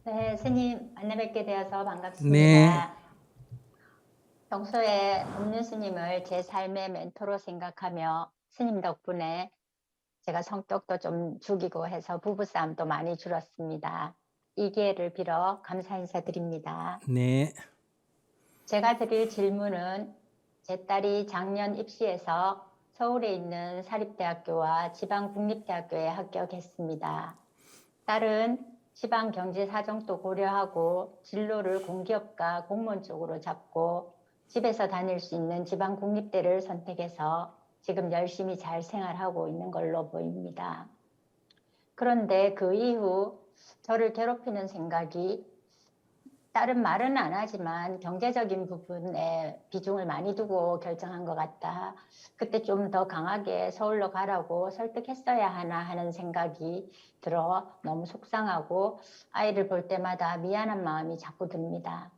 네, 스님 만나 뵙게 되어서 네. 반갑습니다. 평소에 법륜 스님을 제 삶의 멘토로 생각하며 스님 덕분에 제가 성격도 좀 죽이고 해서 부부싸움도 많이 줄었습니다. 이 기회를 빌어 감사 인사드립니다. 네. 제가 드릴 질문은 제 딸이 작년 입시해서 서울에 있는 사립대학교와 지방국립대학교에 합격했습니다. 딸은 지방 경제 사정도 고려하고 진로를 공기업과 공무원 쪽으로 잡고 집에서 다닐 수 있는 지방 국립대를 선택해서 지금 열심히 잘 생활하고 있는 걸로 보입니다. 그런데 그 이후 저를 괴롭히는 생각이, 딸은 말은 안 하지만 경제적인 부분에 비중을 많이 두고 결정한 것 같다. 그때 좀 더 강하게 서울로 가라고 설득했어야 하나 하는 생각이 들어 너무 속상하고 아이를 볼 때마다 미안한 마음이 자꾸 듭니다.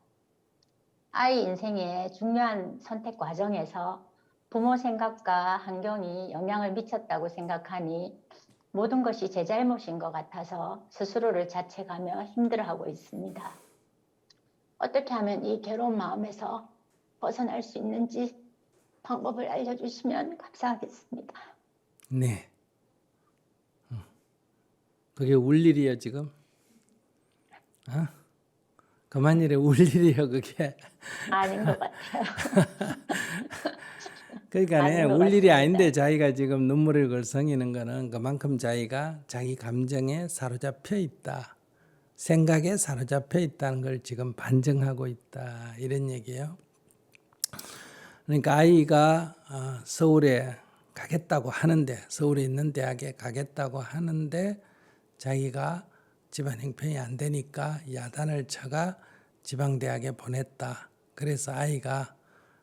아이 인생의 중요한 선택 과정에서 부모 생각과 환경이 영향을 미쳤다고 생각하니 모든 것이 제 잘못인 것 같아서 스스로를 자책하며 힘들어하고 있습니다. 어떻게 하면 이 괴로운 마음에서 벗어날 수 있는지 방법을 알려주시면 감사하겠습니다. 네. 그게 울 일이야 지금? 그만 이래 울 일이야 그게. 아닌 것 같아요. 그러니까네 아닌 것 울 일이 아닌데 같습니다. 자기가 지금 눈물을 걸성이는 거는 그만큼 자기가 자기 감정에 사로잡혀 있다. 생각에 사로잡혀 있다는 걸 지금 반증하고 있다. 이런 얘기예요. 그러니까 아이가 서울에 가겠다고 하는데, 서울에 있는 대학에 가겠다고 하는데 자기가 집안 형편이 안 되니까 야단을 쳐가 지방대학에 보냈다. 그래서 아이가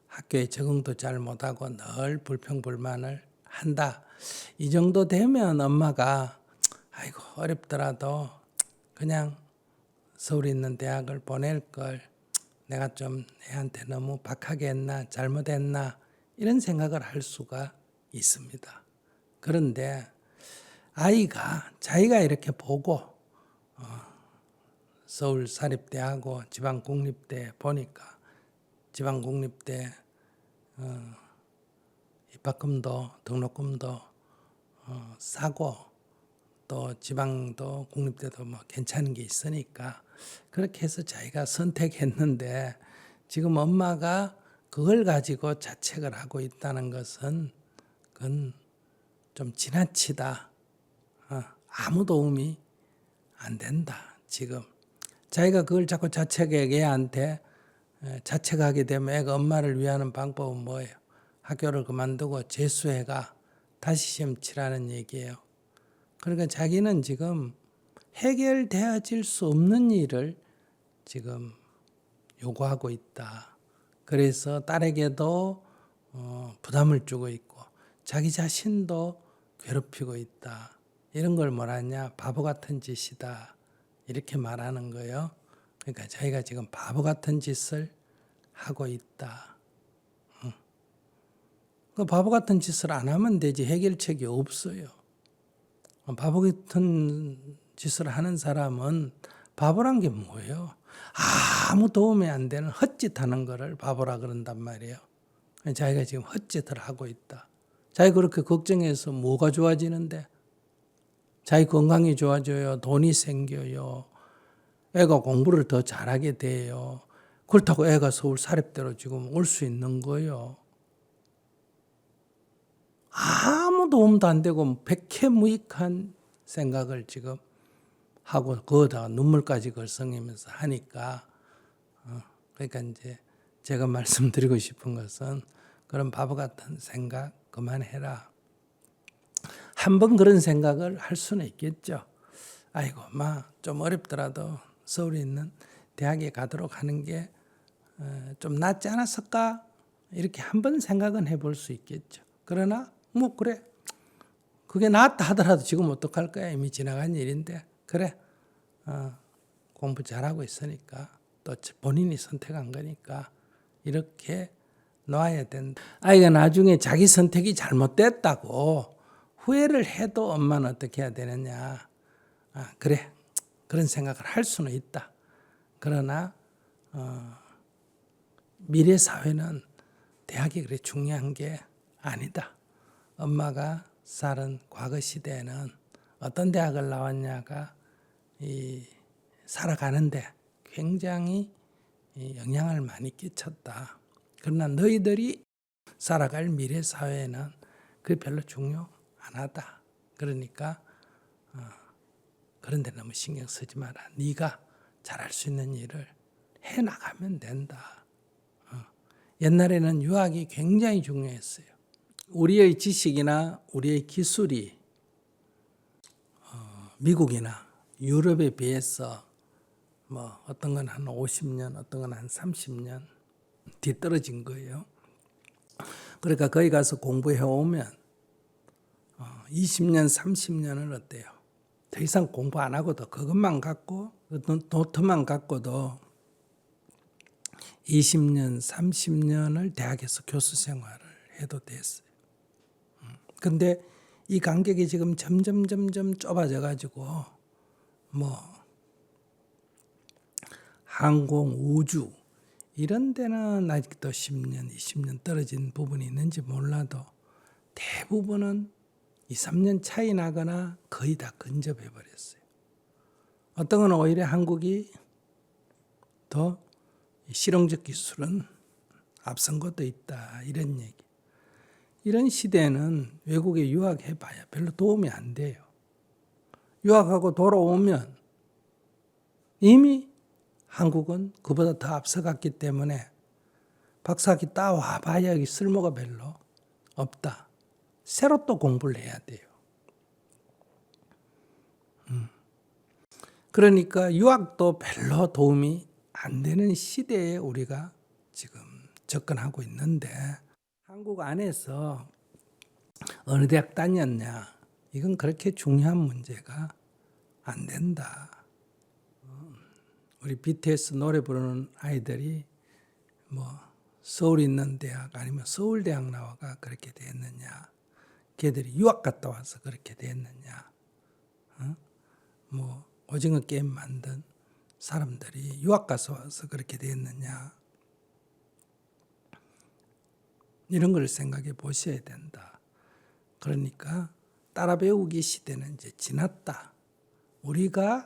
학교에 적응도 잘 못하고 늘 불평불만을 한다. 이 정도 되면 엄마가 아이고 어렵더라도 그냥 서울에 있는 대학을 보낼 걸, 내가 좀 애한테 너무 박하게 했나 잘못했나 이런 생각을 할 수가 있습니다. 그런데 아이가 자기가 이렇게 보고 서울 사립대하고 지방국립대 보니까 지방국립대 입학금도 등록금도 싸고 또 지방도 국립대도 뭐 괜찮은 게 있으니까 그렇게 해서 자기가 선택했는데 지금 엄마가 그걸 가지고 자책을 하고 있다는 것은 그건 좀 지나치다. 아무 도움이 안 된다. 지금 자기가 그걸 자꾸 자책해 애한테 자책하게 되면 애가 엄마를 위하는 방법은 뭐예요? 학교를 그만두고 재수해가 다시 시험 치라는 얘기예요. 그러니까 자기는 지금 해결되어질 수 없는 일을 지금 요구하고 있다. 그래서 딸에게도 부담을 주고 있고 자기 자신도 괴롭히고 있다. 이런 걸 뭐라냐? 바보 같은 짓이다. 이렇게 말하는 거예요. 그러니까 자기가 지금 바보 같은 짓을 하고 있다. 그 바보 같은 짓을 안 하면 되지 해결책이 없어요. 바보 같은 짓을 하는 사람은 바보란 게 뭐예요? 아무 도움이 안 되는 헛짓하는 거를 바보라 그런단 말이에요. 자기가 지금 헛짓을 하고 있다. 자기 그렇게 걱정해서 뭐가 좋아지는데? 자기 건강이 좋아져요. 돈이 생겨요. 애가 공부를 더 잘하게 돼요. 그렇다고 애가 서울 사립대로 지금 올 수 있는 거예요. 아무 도움도 안 되고 백해무익한 생각을 지금 하고 거기다가 눈물까지 걸성이면서 하니까 그러니까 이제 제가 말씀드리고 싶은 것은 그런 바보 같은 생각 그만해라. 한번 그런 생각을 할 수는 있겠죠. 아이고 좀 어렵더라도 서울에 있는 대학에 가도록 하는 게 좀 낫지 않았을까? 이렇게 한번 생각은 해볼 수 있겠죠. 그러나 뭐 그래 그게 낫다 하더라도 지금 어떡할 거야. 이미 지나간 일인데 그래 공부 잘하고 있으니까 또 본인이 선택한 거니까 이렇게 놔야 된다. 아이가 나중에 자기 선택이 잘못됐다고 후회를 해도 엄마는 어떻게 해야 되느냐. 그래 그런 생각을 할 수는 있다. 그러나 미래 사회는 대학이 그래 중요한 게 아니다. 엄마가 살은 과거 시대에는 어떤 대학을 나왔냐가 살아가는데 굉장히 영향을 많이 끼쳤다. 그러나 너희들이 살아갈 미래 사회에는 그게 별로 중요 안 하다. 그러니까 그런 데 너무 신경 쓰지 마라. 네가 잘할 수 있는 일을 해 나가면 된다. 옛날에는 유학이 굉장히 중요했어요. 우리의 지식이나 우리의 기술이 미국이나 유럽에 비해서 뭐 어떤 건 한 50년, 어떤 건 한 30년 뒤떨어진 거예요. 그러니까 거기 가서 공부해 오면 20년, 30년은 어때요? 더 이상 공부 안 하고도 그것만 갖고 노트만 갖고도 20년, 30년을 대학에서 교수 생활을 해도 됐어요. 근데 이 간격이 지금 점점 좁아져 가지고 뭐 항공, 우주 이런 데는 아직도 10년, 20년 떨어진 부분이 있는지 몰라도 대부분은 2, 3년 차이 나거나 거의 다 근접해 버렸어요. 어떤 건 오히려 한국이 더 실용적 기술은 앞선 것도 있다. 이런 얘기. 이런 시대에는 외국에 유학해봐야 별로 도움이 안 돼요. 유학하고 돌아오면 이미 한국은 그보다 더 앞서갔기 때문에 박사학위 따와봐야 여기 쓸모가 별로 없다. 새로 또 공부를 해야 돼요. 그러니까 유학도 별로 도움이 안 되는 시대에 우리가 지금 접근하고 있는데 한국 안에서 어느 대학 다녔냐 이건 그렇게 중요한 문제가 안 된다. 우리 BTS 노래 부르는 아이들이 뭐 서울 있는 대학 아니면 서울대학 나와가 그렇게 됐느냐, 걔들이 유학 갔다 와서 그렇게 됐느냐, 뭐 오징어 게임 만든 사람들이 유학 가서 와서 그렇게 됐느냐, 이런 걸 생각해 보셔야 된다. 그러니까 따라 배우기 시대는 이제 지났다. 우리가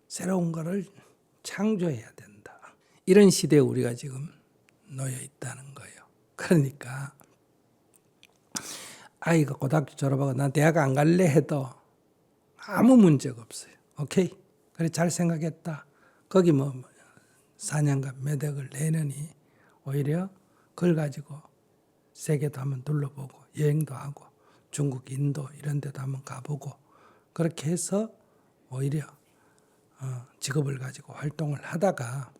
새로운 거를 창조해야 된다. 이런 시대에 우리가 지금 놓여 있다는 거예요. 그러니까 아이가 고등학교 졸업하고 나 대학 안 갈래 해도 아무 문제가 없어요. 오케이? 그래 잘 생각했다. 거기 뭐 4년간 매덕을 내느니 오히려 그걸 가지고 세계도 한번 둘러보고 여행도 하고 중국, 인도 이런 데도 한번 가보고 그렇게 해서 오히려 직업을 가지고 활동을 하다가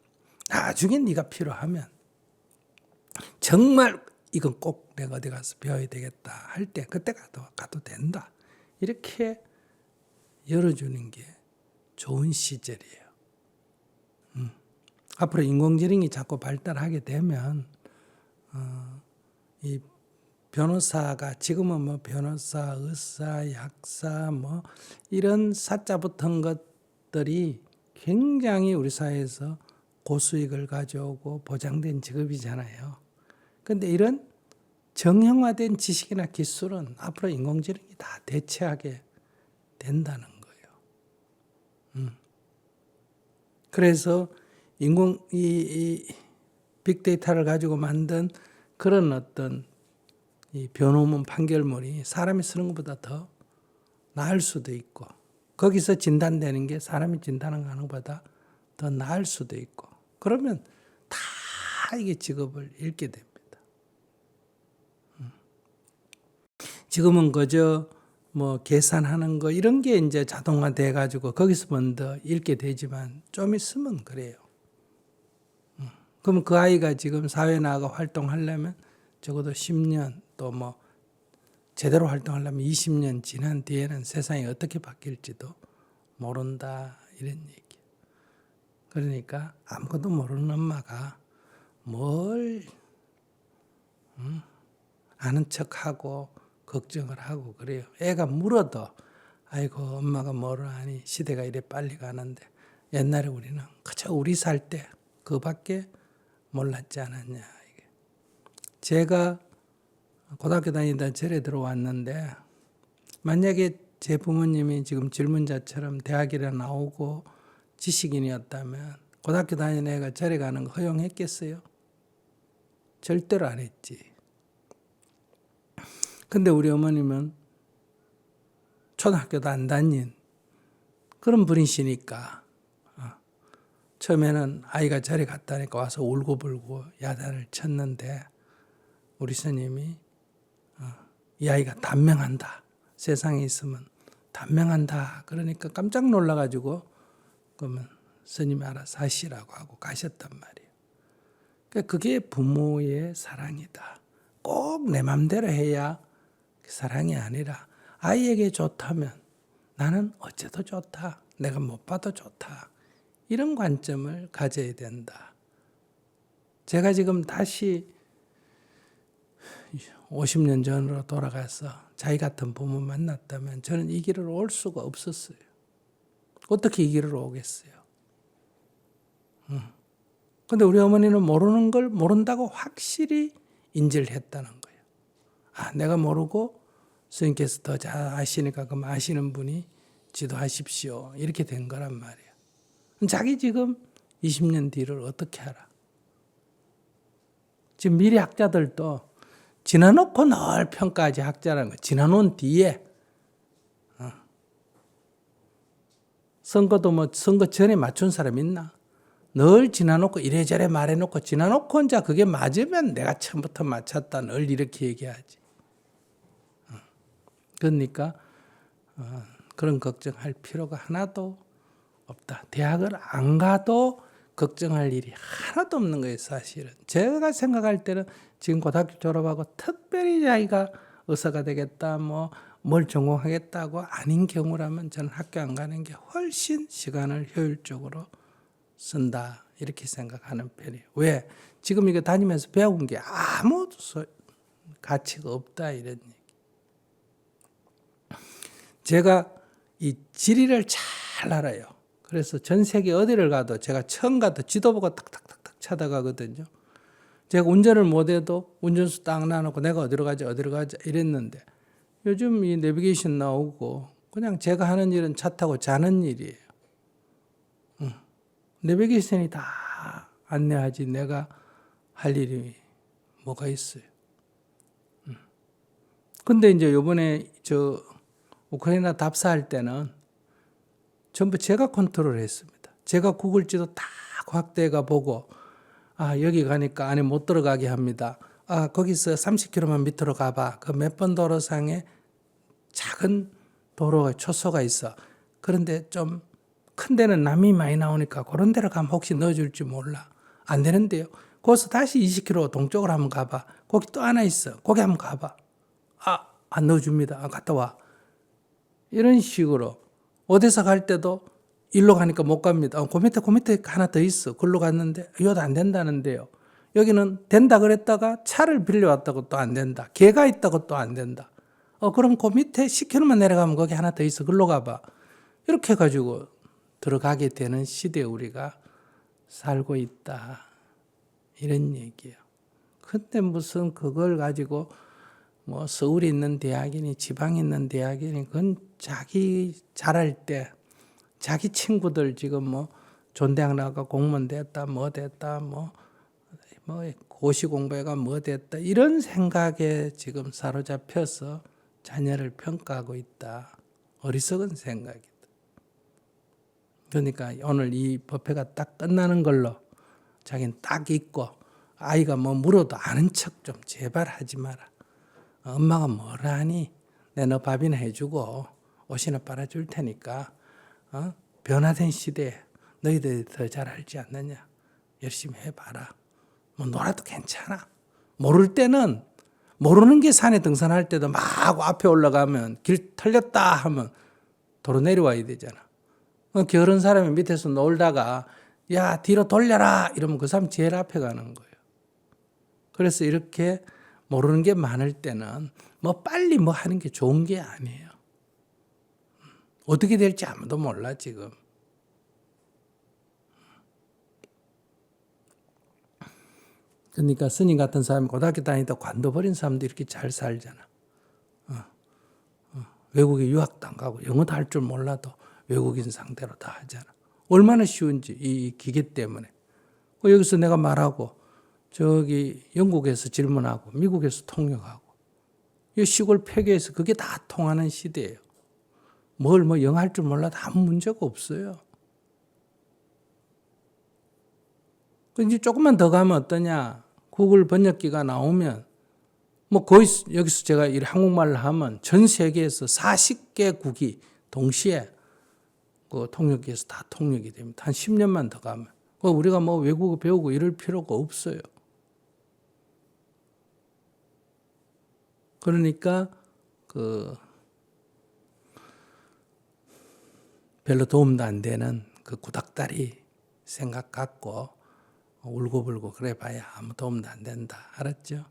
나중에 네가 필요하면 정말 이건 꼭 내가 어디 가서 배워야 되겠다 할 때 그때 가도 된다. 이렇게 열어주는 게 좋은 시절이에요. 앞으로 인공지능이 자꾸 발달하게 되면 이 변호사가 지금은 뭐 변호사, 의사, 약사 뭐 이런 사자 붙은 것들이 굉장히 우리 사회에서 고수익을 가져오고 보장된 직업이잖아요. 그런데 이런 정형화된 지식이나 기술은 앞으로 인공지능이 다 대체하게 된다는 거예요. 그래서 이 빅데이터를 가지고 만든 그런 어떤 이 변호문 판결문이 사람이 쓰는 것보다 더 나을 수도 있고 거기서 진단되는 게 사람이 진단하는 것보다 더 나을 수도 있고 그러면 다 이게 직업을 잃게 됩니다. 지금은 그저 뭐 계산하는 거 이런 게 이제 자동화돼 가지고 거기서 먼저 읽게 되지만 좀 있으면 그래요. 그럼 그 아이가 지금 사회 나가 활동하려면 적어도 10년 또 뭐 제대로 활동하려면 20년 지난 뒤에는 세상이 어떻게 바뀔지도 모른다 이런 얘기. 그러니까 아무것도 모르는 엄마가 뭘 아는 척하고 걱정을 하고 그래요. 애가 물어도 아이고 엄마가 뭐를 아니 시대가 이래 빨리 가는데 옛날에 우리는 그저 우리 살 때 그밖에 몰랐지 않았냐. 이게. 제가 고등학교 다니다 절에 들어왔는데 만약에 제 부모님이 지금 질문자처럼 대학이라 나오고 지식인이었다면 고등학교 다니는 애가 절에 가는 거 허용했겠어요? 절대로 안 했지. 근데 우리 어머님은 초등학교도 안 다닌 그런 분이시니까 처음에는 아이가 절에 갔다니까 와서 울고불고 야단을 쳤는데 우리 스님이 이 아이가 단명한다. 세상에 있으면 단명한다. 그러니까 깜짝 놀라가지고 그러면 스님이 알아서 하시라고 하고 가셨단 말이에요. 그러니까 그게 부모의 사랑이다. 꼭 내 맘대로 해야 사랑이 아니라 아이에게 좋다면 나는 어째도 좋다. 내가 못 봐도 좋다. 이런 관점을 가져야 된다. 제가 지금 다시 50년 전으로 돌아가서 자기 같은 부모 만났다면 저는 이 길을 올 수가 없었어요. 어떻게 이 길을 오겠어요? 근데 우리 어머니는 모르는 걸 모른다고 확실히 인지를 했다는 거예요. 아, 내가 모르고 스님께서 더 잘 아시니까 그럼 아시는 분이 지도하십시오. 이렇게 된 거란 말이에요. 자기 지금 20년 뒤를 어떻게 알아? 지금 미래 학자들도 지나놓고 늘 평가하지 학자라는 거. 지나놓은 뒤에 선거도 뭐 선거 전에 맞춘 사람 있나? 늘 지나놓고 이래저래 말해놓고 지나놓고 혼자 그게 맞으면 내가 처음부터 맞췄다. 늘 이렇게 얘기하지. 그러니까 그런 걱정할 필요가 하나도 없다. 대학을 안 가도 걱정할 일이 하나도 없는 거예요, 사실은. 제가 생각할 때는 지금 고등학교 졸업하고 특별히 자기가 의사가 되겠다, 뭘 전공하겠다고 아닌 경우라면 저는 학교 안 가는 게 훨씬 시간을 효율적으로 쓴다. 이렇게 생각하는 편이에요. 왜? 지금 이거 다니면서 배운 게 아무 가치가 없다. 이런 얘기. 제가 이 지리를 잘 알아요. 그래서 전 세계 어디를 가도 제가 처음 가도 지도 보고 탁탁탁탁 찾아가거든요. 제가 운전을 못해도 운전수 딱 놔놓고 내가 어디로 가자 이랬는데 요즘 이 내비게이션 나오고 그냥 제가 하는 일은 차 타고 자는 일이에요. 내비게이션이 다 안내하지 내가 할 일이 뭐가 있어요. 근데 이제 요번에 우크라이나 답사할 때는 전부 제가 컨트롤했습니다. 제가 구글 지도 다 확대가 보고 여기 가니까 안에 못 들어가게 합니다. 거기서 30km만 밑으로 가봐. 그 몇 번 도로상에 작은 도로가 초소가 있어. 그런데 좀 큰 데는 남이 많이 나오니까 그런 데로 가면 혹시 넣어줄지 몰라. 안 되는데요. 거기서 다시 20km 동쪽으로 한번 가봐. 거기 또 하나 있어. 거기 한번 가봐. 안 넣어줍니다. 갔다 와. 이런 식으로 어디서 갈 때도 일로 가니까 못 갑니다. 그 밑에 하나 더 있어. 글로 갔는데 이것도 안 된다는데요. 여기는 된다 그랬다가 차를 빌려왔다고 또 안 된다. 개가 있다고 또 안 된다. 그럼 그 밑에 10km만 내려가면 거기 하나 더 있어. 글로 가봐. 이렇게 해가지고 들어가게 되는 시대에 우리가 살고 있다. 이런 얘기예요. 근데 무슨 그걸 가지고 서울에 있는 대학이니 지방에 있는 대학이니 그건 자기 잘할 때 자기 친구들 지금 존대학 나가 공무원 됐다 됐다 고시 공부해가 됐다 이런 생각에 지금 사로잡혀서 자녀를 평가하고 있다. 어리석은 생각이다. 그러니까 오늘 이 법회가 딱 끝나는 걸로 자기는 딱 있고 아이가 물어도 아는 척 좀 제발 하지 마라. 엄마가 뭐라 하니? 내 너 밥이나 해주고 옷이나 빨아줄 테니까 변화된 시대에 너희들이 더 잘 알지 않느냐? 열심히 해봐라. 놀아도 괜찮아. 모를 때는 모르는 게 산에 등산할 때도 막 앞에 올라가면 길 털렸다 하면 도로 내려와야 되잖아. 게으른 사람이 밑에서 놀다가 야 뒤로 돌려라 이러면 그 사람 제일 앞에 가는 거예요. 그래서 이렇게 모르는 게 많을 때는 빨리 하는 게 좋은 게 아니에요. 어떻게 될지 아무도 몰라 지금. 그러니까 스님 같은 사람이 고등학교 다니다 관둬버린 사람도 이렇게 잘 살잖아. 외국에 유학도 안 가고 영어도 할 줄 몰라도 외국인 상대로 다 하잖아. 얼마나 쉬운지 이 기계 때문에. 여기서 내가 말하고 저기 영국에서 질문하고 미국에서 통역하고 이 시골 폐교에서 그게 다 통하는 시대예요. 뭘 영어 할 줄 몰라도 아무 문제가 없어요. 이제 조금만 더 가면 어떠냐? 구글 번역기가 나오면 거의 여기서 제가 이 한국말을 하면 전 세계에서 40개국이 동시에 그 통역기에서 다 통역이 됩니다. 한 10년만 더 가면. 우리가 외국어 배우고 이럴 필요가 없어요. 그러니까 별로 도움도 안 되는 그 구닥다리 생각 갖고 울고불고 그래 봐야 아무 도움도 안 된다. 알았죠?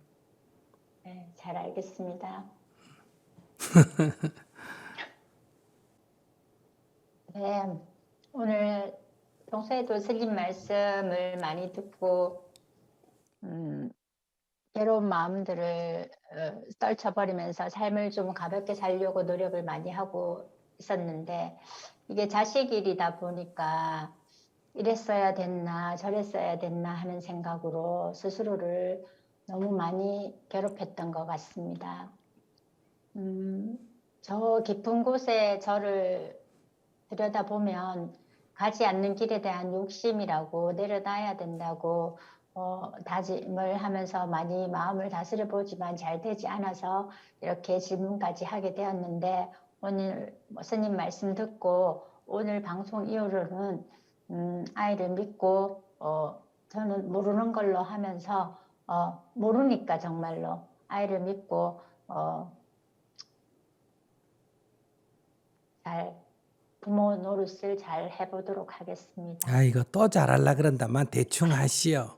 네, 잘 알겠습니다. 네, 오늘 평소에도 스님 말씀을 많이 듣고 괴로운 마음들을 떨쳐버리면서 삶을 좀 가볍게 살려고 노력을 많이 하고 있었는데 이게 자식 일이다 보니까 이랬어야 됐나 저랬어야 됐나 하는 생각으로 스스로를 너무 많이 괴롭혔던 것 같습니다. 저 깊은 곳에 저를 들여다보면 가지 않는 길에 대한 욕심이라고 내려놔야 된다고 다짐을 하면서 많이 마음을 다스려 보지만 잘 되지 않아서 이렇게 질문까지 하게 되었는데 오늘 스님 말씀 듣고 오늘 방송 이후로는 아이를 믿고 저는 모르는 걸로 하면서 모르니까 정말로 아이를 믿고 잘 부모 노릇을 잘 해보도록 하겠습니다. 이거 또 잘하려 그런다만 대충 하시오.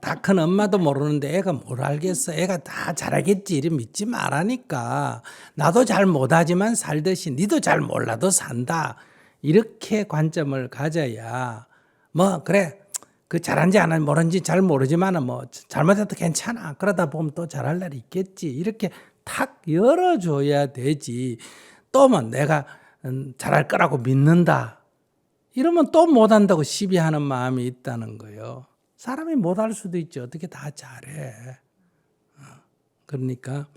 다 큰 엄마도 모르는데 애가 뭘 알겠어. 애가 다 잘하겠지. 이래 믿지 말라니까. 나도 잘 못하지만 살듯이 니도 잘 몰라도 산다. 이렇게 관점을 가져야 그래. 그 잘한지 안 한지 모른지 잘 모르지만 잘못해도 괜찮아. 그러다 보면 또 잘할 날이 있겠지. 이렇게 탁 열어줘야 되지. 또 내가 잘할 거라고 믿는다. 이러면 또 못한다고 시비하는 마음이 있다는 거예요. 사람이 못할 수도 있지. 어떻게 다 잘해. 그러니까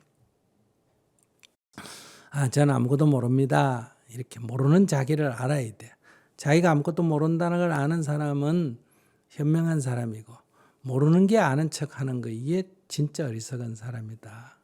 저는 아무것도 모릅니다. 이렇게 모르는 자기를 알아야 돼. 자기가 아무것도 모른다는 걸 아는 사람은 현명한 사람이고 모르는 게 아는 척하는 거 이게 진짜 어리석은 사람이다.